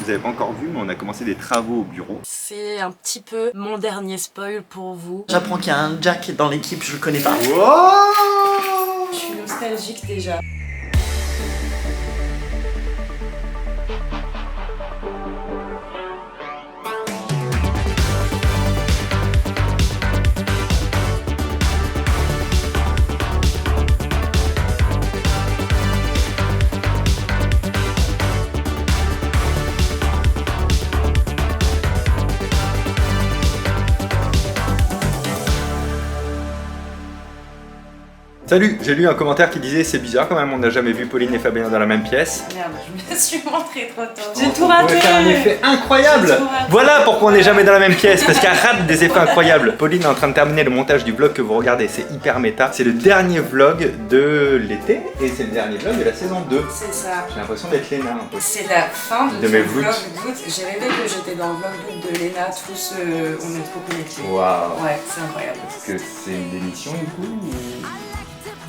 vous avez pas encore vu, mais on a commencé des travaux au bureau. C'est un petit peu mon dernier spoil pour vous. J'apprends qu'il y a un Jack dans l'équipe, je le connais pas. Wow, Je suis nostalgique déjà. Salut, j'ai lu un commentaire qui disait c'est bizarre quand même, on n'a jamais vu Pauline et Fabien dans la même pièce. Merde, je me suis montrée trop tôt. On J'ai tout raté. pourrait faire un effet incroyable. J'ai tout raté. Voilà pourquoi on n'est jamais dans la même pièce, parce qu'elle rate des effets incroyables. Pauline est en train de terminer le montage du vlog que vous regardez, c'est hyper méta. C'est le dernier vlog de l'été et c'est le dernier vlog de la saison 2. C'est ça. J'ai l'impression d'être Léna un peu. C'est la fin de De mes ton vlog vlogs. d'août. J'ai rêvé que j'étais dans le vlog d'août de Léna, tous on est trop connectés. Waouh. Ouais, c'est incroyable. Est-ce que c'est une démission du coup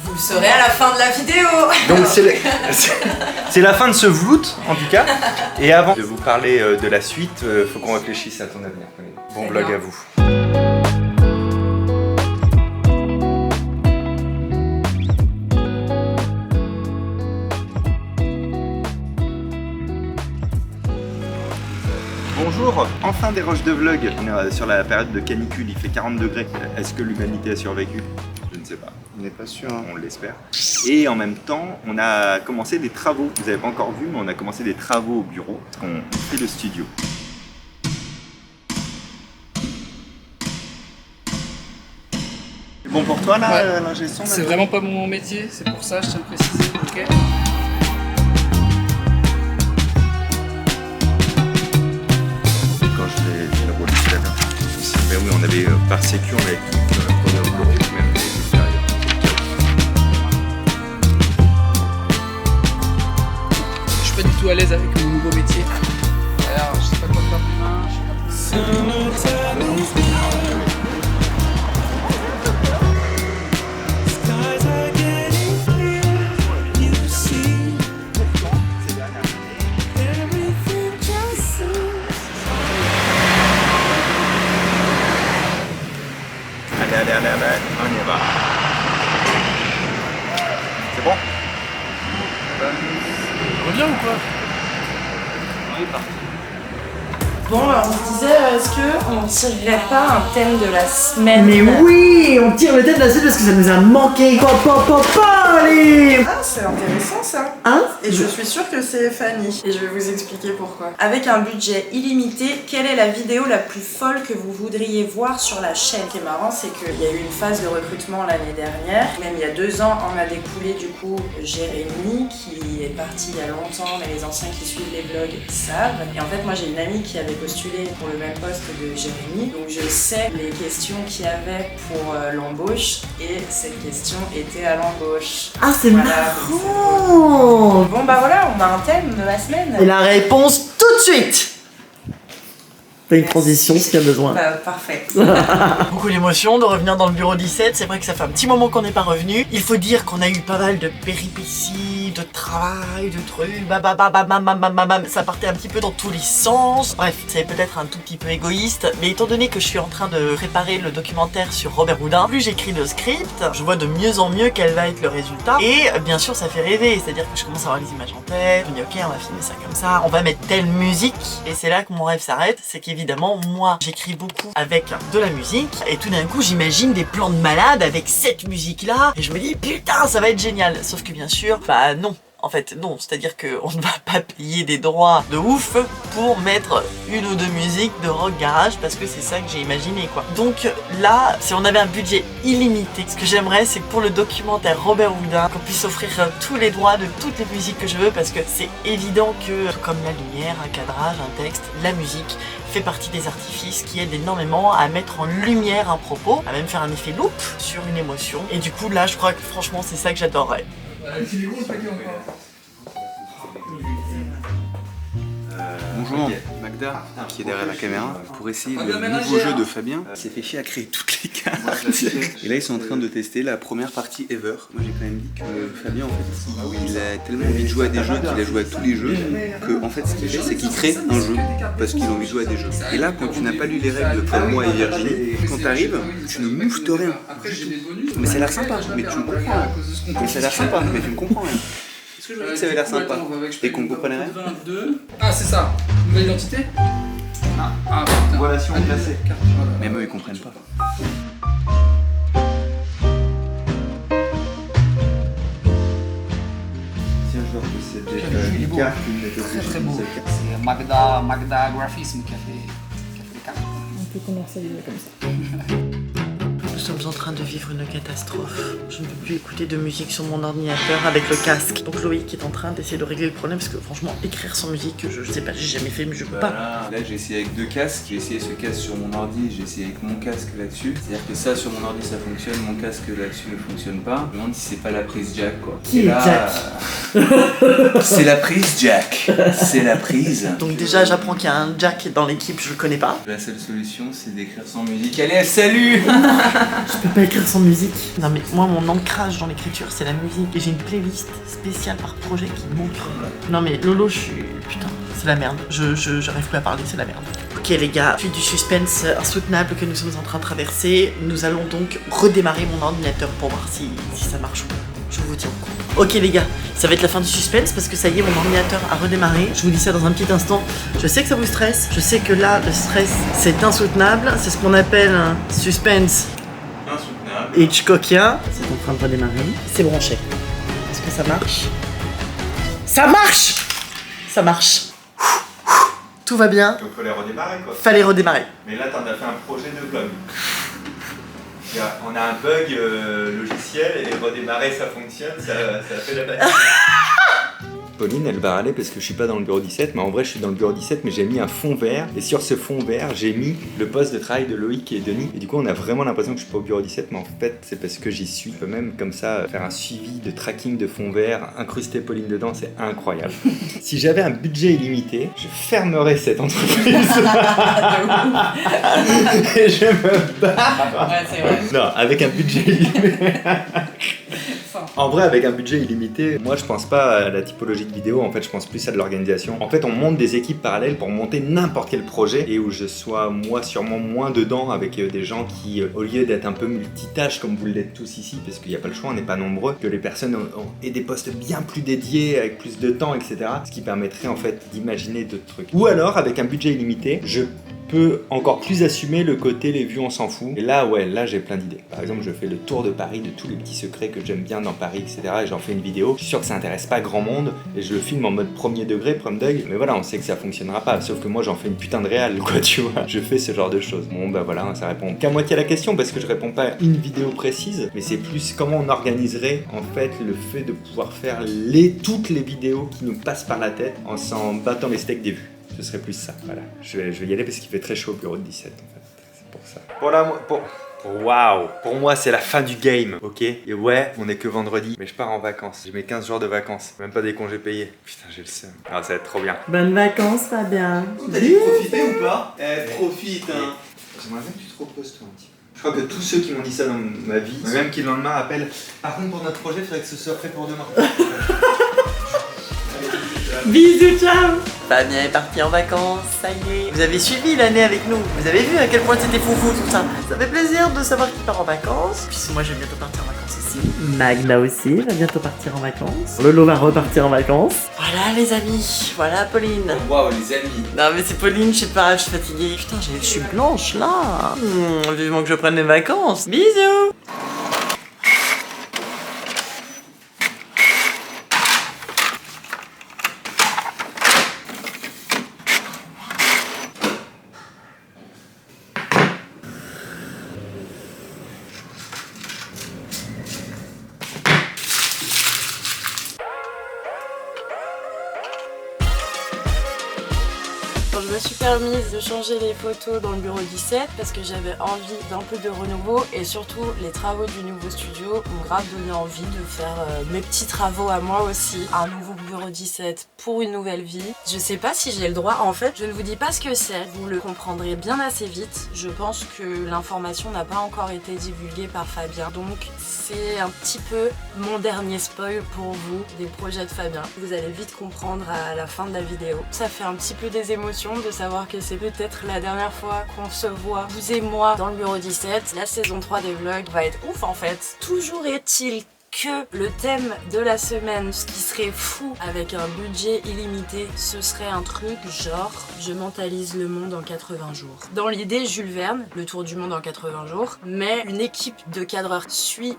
Vous le saurez à la fin de la vidéo. Donc c'est la fin de ce vloot en tout cas. Et avant de vous parler de la suite, faut qu'on réfléchisse à ton avenir. Pauline. Bon C'est vlog bien. à vous. Bonjour, enfin des rushs de vlog. On est sur la période de canicule, il fait 40 degrés. Est-ce que l'humanité a survécu? Je ne sais pas. On n'est pas sûr. On l'espère. Et en même temps, on a commencé des travaux. Vous n'avez pas encore vu, mais on a commencé des travaux au bureau. Parce qu'on fait le studio. C'est bon pour toi là, Ouais. l'ingé son? C'est vraiment pas mon métier, c'est pour ça, je tiens à le préciser, ok? Quand je l'ai fait le rôle tout à l'heure. Mais oui, on avait par sécu, on avait premier au bureau, même les extérieurs. Je suis pas du tout à l'aise avec mon nouveau métier. Alors, je sais pas quoi faire demain, je sais pas. Allez, on y va. C'est bon? On revient ou quoi? Bon, alors on se disait, est-ce qu'on tirerait pas un thème de la semaine? Mais oui, on tire le thème de la suite parce que ça nous a manqué. Allez. Ah, c'est intéressant ça. Hein? Et je suis sûre que c'est Fanny. Et je vais vous expliquer pourquoi. Avec un budget illimité, quelle est la vidéo la plus folle que vous voudriez voir sur la chaîne? Ce qui est marrant, c'est qu'il y a eu une phase de recrutement l'année dernière. Même il y a 2 ans, on a découlé du coup Jérémy, qui est parti il y a longtemps, mais les anciens qui suivent les vlogs savent. Et en fait, moi j'ai une amie qui avait postulé pour le même poste de Jérémy. Donc je sais les questions qu'il y avait pour l'embauche. Et cette question était à l'embauche. Ah, c'est Voilà, marrant. Bon bah voilà, on a un thème de la semaine. Et la réponse tout de suite. T'as une transition s'il y a besoin. Bah parfait. Beaucoup d'émotions de revenir dans le bureau 17. C'est vrai que ça fait un petit moment qu'on n'est pas revenu. Il faut dire qu'on a eu pas mal de péripéties, de travail, de trucs. Ça partait un petit peu dans tous les sens. Bref, c'est peut-être un tout petit peu égoïste. Mais étant donné que je suis en train de préparer le documentaire sur Robert Houdin, plus j'écris le script, je vois de mieux en mieux quel va être le résultat. Et bien sûr, ça fait rêver. C'est-à-dire que je commence à avoir les images en tête. Je me dis, ok, on va filmer ça comme ça. On va mettre telle musique. Et c'est là que mon rêve s'arrête. C'est qu'évidemment, moi, j'écris beaucoup avec de la musique. Et tout d'un coup, j'imagine des plans de malade avec cette musique-là. Et je me dis, putain, ça va être génial. Sauf que bien sûr, bah non. En fait, non, c'est-à-dire qu'on ne va pas payer des droits de ouf pour mettre une ou deux musiques de rock garage parce que c'est ça que j'ai imaginé, quoi. Donc là, si on avait un budget illimité, ce que j'aimerais, c'est que pour le documentaire Robert Houdin, qu'on puisse offrir tous les droits de toutes les musiques que je veux parce que c'est évident que, tout comme la lumière, un cadrage, un texte, la musique fait partie des artifices qui aident énormément à mettre en lumière un propos, à même faire un effet loop sur une émotion. Et du coup, là, je crois que franchement, c'est ça que j'adorerais. Bonjour, Mac Magda, qui est derrière la caméra, pour essayer le nouveau jeu de Fabien. Il s'est fait chier à créer toutes les cartes. Et là, ils sont en train de tester la première partie ever. Moi, j'ai quand même dit que Fabien, en fait, il a tellement envie de jouer à des jeux qu'il a joué à tous les jeux, que en fait, ce qu'il fait, c'est qu'il crée un jeu parce qu'il a envie de jouer à des jeux. Et là, quand tu n'as pas lu les règles comme moi et Virginie, quand t'arrives, tu ne mouftes rien. Mais ça a l'air sympa, mais tu me comprends rien. Mais ça a l'air sympa, mais tu me comprends rien. Est-ce que je me dis que ça avait l'air sympa et qu'on ne comprenait rien? Ah, c'est ça. Nouvelle identité? Ah, putain. Relation classée. Même eux, ils comprennent pas. Si un joueur possède des cartes, il met Très très beau. C'est Magda Graphisme qui a fait les cartes. On peut commercialiser comme ça. Nous sommes en train de vivre une catastrophe. Je ne peux plus écouter de musique sur mon ordinateur avec le casque. Donc Loïc est en train d'essayer de régler le problème parce que franchement, écrire sans musique, je sais pas, j'ai jamais fait, mais je peux pas. Là, j'ai essayé avec deux casques. J'ai essayé ce casque sur mon ordi, j'ai essayé avec mon casque là-dessus. C'est-à-dire que ça, sur mon ordi, ça fonctionne, mon casque là-dessus ne fonctionne pas. Je me demande si c'est pas la prise jack, quoi. Qui est Jack C'est la prise jack. C'est la prise. Donc déjà, j'apprends qu'il y a un Jack dans l'équipe, je le connais pas. La seule solution, c'est d'écrire sans musique. Allez, salut. Je peux pas écrire sans musique. Non mais moi mon ancrage dans l'écriture c'est la musique et j'ai une playlist spéciale par projet qui montre. Non mais Lolo je suis... Putain, c'est la merde. J'arrive plus à parler, c'est la merde. Ok les gars, suite du suspense insoutenable que nous sommes en train de traverser, nous allons donc redémarrer mon ordinateur pour voir si ça marche ou pas. Je vous tiens au courant. Ok les gars, ça va être la fin du suspense parce que ça y est, mon ordinateur a redémarré. Je vous dis ça dans un petit instant. Je sais que ça vous stresse, je sais que là le stress c'est insoutenable, c'est ce qu'on appelle un suspense Hitchcockien. C'est en train de redémarrer. C'est branché. Est-ce que ça marche? Ça marche! Ça marche. Tout va bien. Donc faut les redémarrer quoi. Fallait redémarrer. Mais là t'en as fait un projet de vlog. On a un bug logiciel et redémarrer ça fonctionne, ça fait la batterie. Pauline, elle va râler parce que je suis pas dans le bureau 17, mais en vrai je suis dans le bureau 17, mais j'ai mis un fond vert, et sur ce fond vert, j'ai mis le poste de travail de Loïc et Denis, et du coup on a vraiment l'impression que je suis pas au bureau 17, mais en fait c'est parce que j'y suis. Je peux même comme ça faire un suivi de tracking de fond vert, incruster Pauline dedans, c'est incroyable. Si j'avais un budget illimité, je fermerais cette entreprise. Et je me barre. Ouais, c'est vrai. Non, avec un budget illimité. En vrai, avec un budget illimité, moi je pense pas à la typologie de vidéo, en fait je pense plus à de l'organisation. En fait, on monte des équipes parallèles pour monter n'importe quel projet et où je sois moi sûrement moins dedans avec des gens qui, au lieu d'être un peu multitâches comme vous l'êtes tous ici, parce qu'il n'y a pas le choix, on n'est pas nombreux, que les personnes aient des postes bien plus dédiés, avec plus de temps, etc. Ce qui permettrait en fait d'imaginer d'autres trucs. Ou alors, avec un budget illimité, je peux encore plus assumer le côté les vues on s'en fout. Et là ouais, là j'ai plein d'idées. Par exemple, je fais le tour de Paris de tous les petits secrets que j'aime bien dans Paris, etc. Et j'en fais une vidéo. Je suis sûr que ça intéresse pas grand monde et je le filme en mode premier degré, prom dog. Mais voilà, on sait que ça fonctionnera pas. Sauf que moi j'en fais une putain de réal, quoi, tu vois. Je fais ce genre de choses. Bon bah voilà, ça répond qu'à moitié à la question parce que je réponds pas à une vidéo précise, mais c'est plus comment on organiserait en fait le fait de pouvoir faire toutes les vidéos qui nous passent par la tête en s'en battant les steaks des vues. Ce serait plus ça, voilà. Je vais y aller parce qu'il fait très chaud au bureau de 17 en fait. C'est pour ça. Waouh! Pour moi, c'est la fin du game, ok? Et ouais, on est que vendredi, mais je pars en vacances. J'ai mes 15 jours de vacances, même pas des congés payés. Putain, j'ai le seum. Ah, ça va être trop bien. Bonnes vacances, Fabien. T'as dit profiter ou pas? Profite, hein. J'aimerais bien que tu te reposes, toi, un petit peu. Je crois que tous ceux qui m'ont dit ça dans ma vie, même qui le lendemain appellent. Par contre, pour notre projet, il faudrait que ce soit fait pour demain. Bisous, ciao. Fabien est parti en vacances, ça y est. Vous avez suivi l'année avec nous, vous avez vu à quel point c'était foufou tout ça. Ça fait plaisir de savoir qu'il part en vacances. Puisque moi je vais bientôt partir en vacances aussi. Magda aussi va bientôt partir en vacances. Lolo va repartir en vacances. Voilà les amis, voilà Pauline. Waouh, les amis. Non mais c'est Pauline, je sais pas, je suis fatiguée. Putain, je suis blanche là. Vivement que je prenne mes vacances. Bisous. quand je me suis permise de changer les photos dans le bureau 17 parce que j'avais envie d'un peu de renouveau et surtout les travaux du nouveau studio m'ont grave donné envie de faire mes petits travaux à moi aussi. Un nouveau bureau 17 pour une nouvelle vie. Je sais pas si j'ai le droit, en fait je ne vous dis pas ce que c'est, vous le comprendrez bien assez vite. Je pense que l'information n'a pas encore été divulguée par Fabien, donc c'est un petit peu mon dernier spoil pour vous des projets de Fabien. Vous allez vite comprendre à la fin de la vidéo. Ça fait un petit peu des émotions de savoir que c'est peut-être la dernière fois qu'on se voit, vous et moi, dans le bureau 17. La saison 3 des vlogs va être ouf en fait. Toujours est-il que le thème de la semaine, ce qui serait fou avec un budget illimité, ce serait un truc genre je mentalise le monde en 80 jours. Dans l'idée, Jules Verne, le tour du monde en 80 jours, mais une équipe de cadreurs suit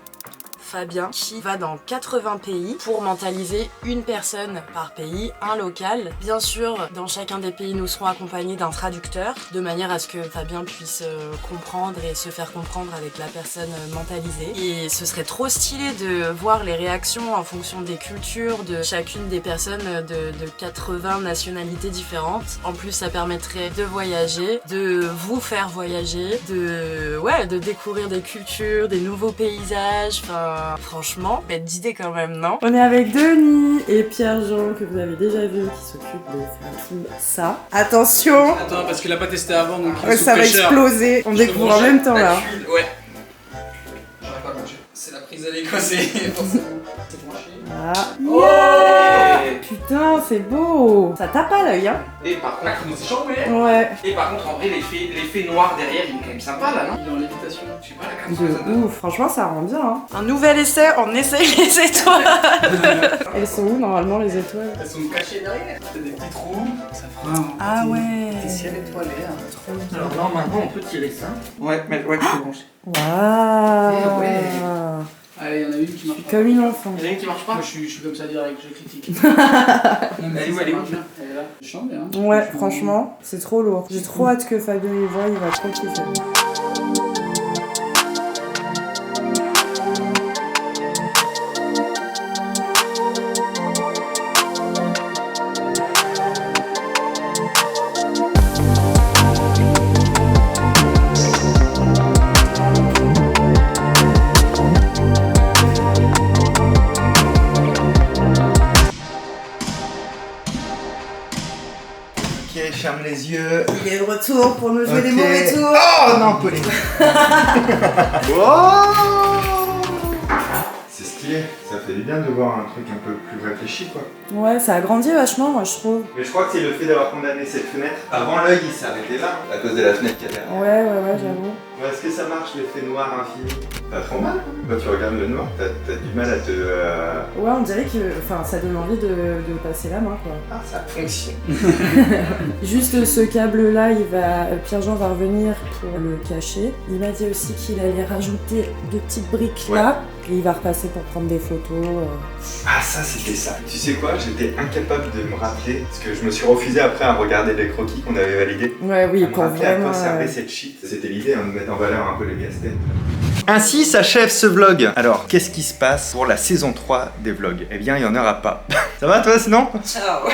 Fabien qui va dans 80 pays pour mentaliser une personne par pays, un local. Bien sûr, dans chacun des pays, nous serons accompagnés d'un traducteur de manière à ce que Fabien puisse comprendre et se faire comprendre avec la personne mentalisée. Et ce serait trop stylé de voir les réactions en fonction des cultures de chacune des personnes de 80 nationalités différentes. En plus, ça permettrait de voyager, de vous faire voyager, de découvrir des cultures, des nouveaux paysages, enfin franchement, bête d'idée quand même, non? On est avec Denis et Pierre-Jean que vous avez déjà vu qui s'occupe de faire tout ça. Attention! Attends, parce qu'il a pas testé avant donc ça va exploser. On découvre en même temps là. Ouais. J'aurais pas branché. C'est la prise à l'écossais, forcément. C'est branché. Ah. Oh Yeah. Putain, c'est beau! Ça tape à l'œil, hein? Et par contre, C'est chambé. Ouais. et par contre, en vrai, l'effet noir derrière, il est quand même sympa là, non? Il est en lévitation. Je sais pas, la carte De ouf. Franchement, ça rend bien, hein. Un nouvel essai, on essaye les étoiles. Elles sont où normalement les étoiles? Elles sont cachées derrière. T'as des petits trous. Ça fera un Ah ouais. petit ciel étoilé. Alors là, maintenant, on peut tirer ça. Ouais, mais ouais, c'est branché. Waouh. Ouais. Allez, il y en a une qui marche pas. Comme une enfant. Il y en a une qui marche pas? Moi je suis comme ça direct, je critique. Elle est où, elle est où? Elle est là. Je chante bien. Ouais, franchement, c'est trop lourd. J'ai trop hâte que Fabien y voit, il va trop kiffer. Ok, ferme les yeux. Il est de retour pour nous jouer Ok. des mauvais tours. Oh non, Pauline. Oh, c'est stylé. Ça fait du bien de voir un truc un peu plus réfléchi, quoi. Ouais, ça a grandi vachement, moi je trouve. Mais je crois que c'est le fait d'avoir condamné cette fenêtre. Avant, l'œil, il s'arrêtait là, à cause de la fenêtre qu'il y a derrière. Ouais, j'avoue. Ouais, est-ce que ça marche, l'effet noir infini? Pas trop mal. Quand tu regardes le noir, t'as du mal à te... Ouais, on dirait que ça donne envie de passer la main, quoi. Ah, ça fonctionne. Juste ce câble-là, Pierre-Jean va revenir pour le cacher. Il m'a dit aussi qu'il allait rajouter 2 petites briques là. Et il va repasser pour prendre des photos. Ah, ça, c'était ça. Tu sais quoi? J'étais incapable de me rappeler, parce que je me suis refusé après à regarder les croquis qu'on avait validés. Ouais, oui, À me pour rappeler à vraiment... conserver cette shit. C'était l'idée, hein, de mettre en valeur un peu les casse-têtes. Ainsi s'achève ce vlog. Alors, qu'est-ce qui se passe pour la saison 3 des vlogs? Eh bien, il n'y en aura pas. Ça va toi sinon? Ciao.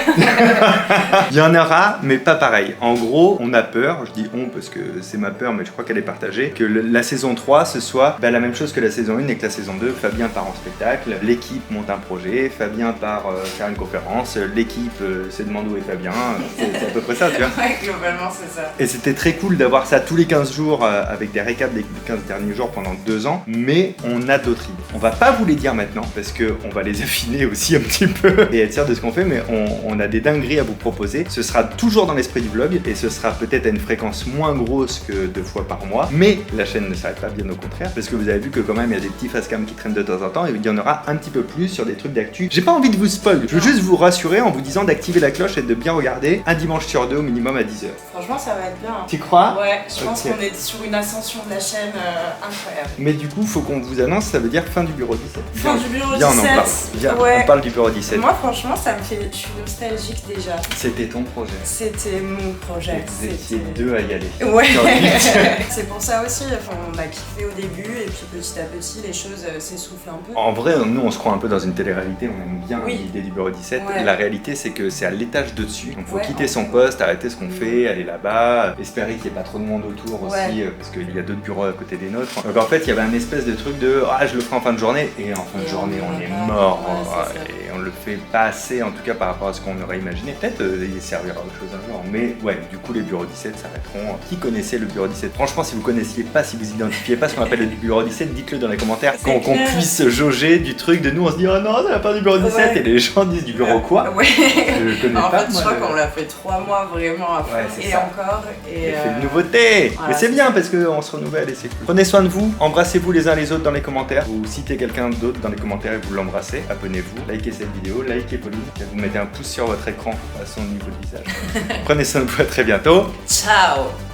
Il y en aura, mais pas pareil. En gros, on a peur, je dis on parce que c'est ma peur, mais je crois qu'elle est partagée, que la saison 3 ce soit la même chose que la saison 1 et que la saison 2. Fabien part en spectacle, l'équipe monte un projet, Fabien part faire une conférence, l'équipe se demande où est Fabien. C'est à peu près ça, tu vois. Ouais, globalement, c'est ça. Et c'était très cool d'avoir ça tous les 15 jours avec des récaps des 15 derniers jours pendant 2 ans, mais on a d'autres idées. On va pas vous les dire maintenant parce qu'on va les affiner aussi un petit peu et être sûr de ce qu'on fait, mais on a des dingueries à vous proposer. Ce sera toujours dans l'esprit du vlog et ce sera peut-être à une fréquence moins grosse que 2 fois par mois, mais la chaîne ne s'arrête pas, bien au contraire, parce que vous avez vu que quand même il y a des petits facecam qui traînent de temps en temps et il y en aura un petit peu plus sur des trucs d'actu. J'ai pas envie de vous spoil, je veux juste vous rassurer en vous disant d'activer la cloche et de bien regarder un dimanche sur 2 au minimum à 10h. Franchement, ça va être bien. Tu crois? Ouais, je pense Ok. qu'on est sur une ascension de la chaîne incroyable. Mais du coup, faut qu'on vous annonce, ça veut dire fin du bureau 17. Fin du bureau Viens, 17. on en parle. Viens, Ouais. on parle du bureau 17. Moi, franchement, ça me fait. Je suis nostalgique déjà. C'était ton projet. C'était mon projet. Vous étiez C'était- deux à y aller. Ouais. Sur le but. C'est pour ça aussi. Enfin, on a kiffé au début et puis petit à petit, les choses s'essoufflent un peu. En vrai, nous, on se croit un peu dans une télé-réalité, on aime bien Oui. l'idée du bureau 17. Ouais. La réalité, c'est que c'est à l'étage de dessus. Donc, faut Ouais, quitter en son fait. poste, arrêter ce qu'on fait, aller là-bas, espérer qu'il n'y ait pas trop de monde autour aussi, Ouais. parce qu'il y a d'autres bureaux à côté des nôtres. Donc, en fait, il y avait un espèce de truc de ah, je le ferai en fin de journée, et en fin de Et journée, on est pas. mort. Ouais, c'est ça. Et on le fait pas assez, en tout cas, par rapport à ce qu'on aurait imaginé. Peut-être il servira à autre chose un jour. Mais ouais, du coup, les bureaux 17 s'arrêteront. Qui connaissait le bureau 17 ? Franchement, si vous connaissiez pas, si vous identifiez pas ce qu'on appelle le bureau 17, dites-le dans les commentaires. C'est Qu'on clair. puisse jauger du truc de nous, on se dit oh non, c'est la fin du bureau 17, Ouais. et les gens disent du bureau quoi ? Ouais. Je connais En pas. fait, je moi, crois le- qu'on l'a fait 3 mois vraiment à fond Ouais, c'est et ça. encore. Et Effet de nouveauté. voilà, Mais c'est c'est bien ça. parce qu'on se renouvelle et c'est cool. Prenez soin de vous, embrassez-vous les uns les autres dans les commentaires. Vous citez quelqu'un d'autre dans les commentaires et vous l'embrassez. Abonnez-vous, likez cette vidéo, likez Pauline. Et vous mettez un pouce sur votre écran à son niveau de visage. Prenez soin de vous, à très bientôt. ciao.